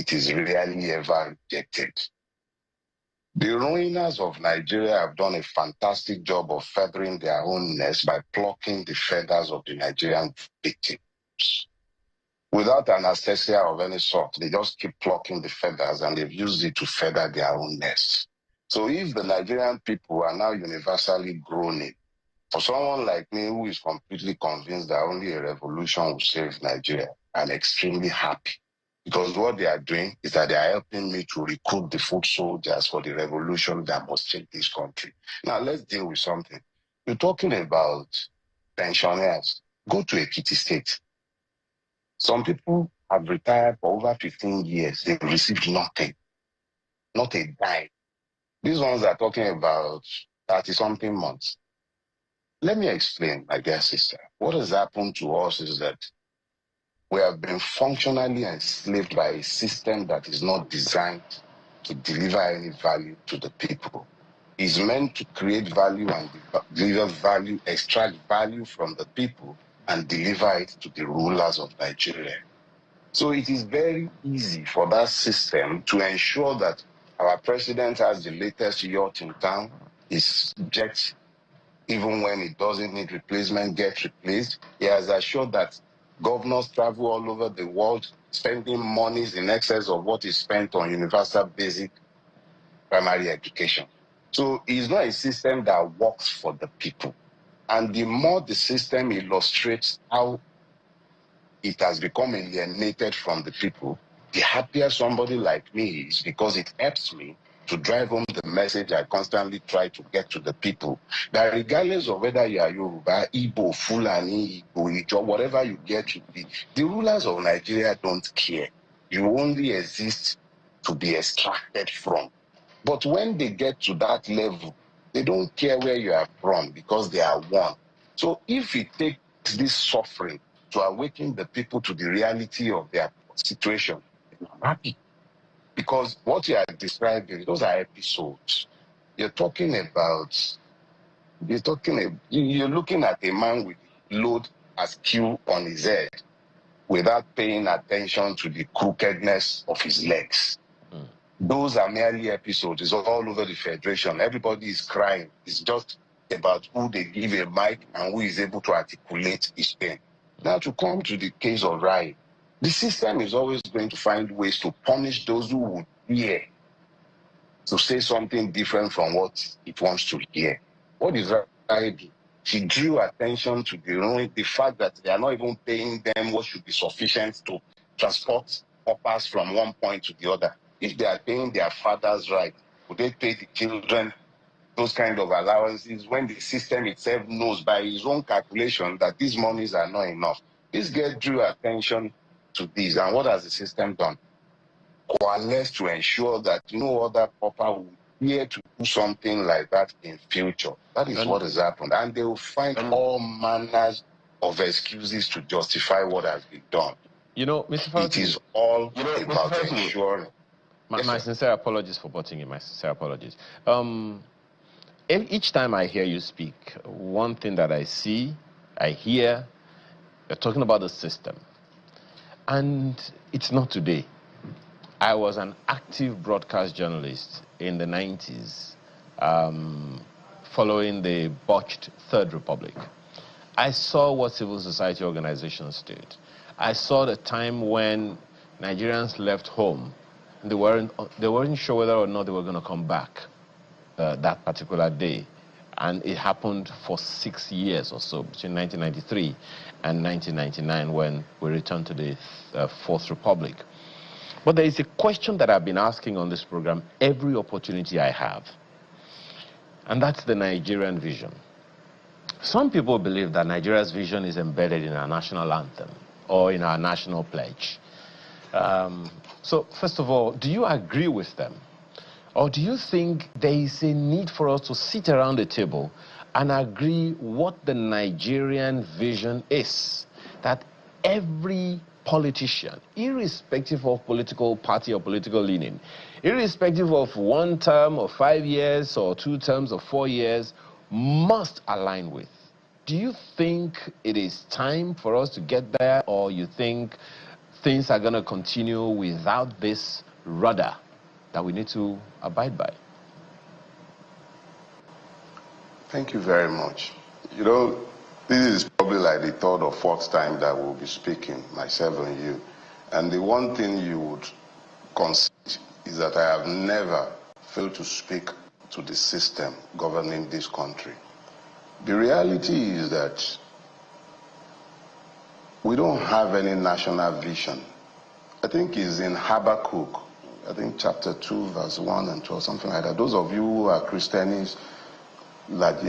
it is rarely ever rejected. The ruiners of Nigeria have done a fantastic job of feathering their own nest by plucking the feathers of the Nigerian victims. Without anesthesia of any sort, they just keep plucking the feathers and they've used it to feather their own nest. So if the Nigerian people are now universally groaning, for someone like me who is completely convinced that only a revolution will save Nigeria, I'm extremely happy. Because what they are doing is that they are helping me to recruit the foot soldiers for the revolution that must change this country. Now, let's deal with something. You're talking about pensioners. Go to Ekiti State. Some people have retired for over 15 years. They've received nothing, not a dime. These ones are talking about 30-something months. Let me explain, my dear sister. What has happened to us is that we have been functionally enslaved by a system that is not designed to deliver any value to the people. It's meant to create value and deliver value, extract value from the people and deliver it to the rulers of Nigeria. So it is very easy for that system to ensure that our president has the latest yacht in town, his jet, even when it doesn't need replacement, gets replaced. He has assured that governors travel all over the world, spending monies in excess of what is spent on universal basic primary education. So it's not a system that works for the people. And the more the system illustrates how it has become alienated from the people, the happier somebody like me is, because it helps me to drive home the message I constantly try to get to the people, that regardless of whether you are Yoruba, Igbo, Fulani, Igbo, Ijo, whatever you get to be, the rulers of Nigeria don't care. You only exist to be extracted from. But when they get to that level, they don't care where you are from because they are one. So if it takes this suffering to awaken the people to the reality of their situation, I'm happy. Because what you are describing, those are episodes. You're looking at a man with load askew on his head without paying attention to the crookedness of his legs. Those are merely episodes. It's all over the federation. Everybody is crying. It's just about who they give a mic and who is able to articulate his pain. Now, to come to the case of Rai, the system is always going to find ways to punish those who would hear, to say something different from what it wants to hear. What is Rai do? She drew attention to the fact that they are not even paying them what should be sufficient to transport paupers from one point to the other. If they are paying their fathers right, would they pay the children those kind of allowances when the system itself knows by his own calculation that these monies are not enough? This girl drew attention to this, and what has the system done? Coalesce to ensure that no other pauper will dare to do something like that in future. That is what has happened, and they will find all manners of excuses to justify what has been done. You know, Mr. FAROtimi, it is all about ensuring. My sincere apologies for butting in. My sincere apologies. Each time I hear you speak, one thing that I see, I hear, you're talking about the system. And it's not today. I was an active broadcast journalist in the 90s, following the botched Third Republic. I saw what civil society organizations did. I saw the time when Nigerians left home. They weren't sure whether or not they were going to come back that particular day. And it happened for 6 years or so, between 1993 and 1999, when we returned to the Fourth Republic. But there is a question that I've been asking on this program every opportunity I have. And that's the Nigerian vision. Some people believe that Nigeria's vision is embedded in our national anthem or in our national pledge. So first of all, do you agree with them? Or do you think there is a need for us to sit around the table and agree what the Nigerian vision is? That every politician, irrespective of political party or political leaning, irrespective of 1 term or 5 years or 2 terms or 4 years, must align with. Do you think it is time for us to get there, or you think things are going to continue without this rudder that we need to abide by? Thank you very much. You know, this is probably like the third or fourth time that we'll be speaking, myself and you. And the one thing you would concede is that I have never failed to speak to the system governing this country. The reality is that we don't have any national vision. I think it's in Habakkuk, I think chapter 2, verse 1 and 2, or something like that. Those of you who are Christians, like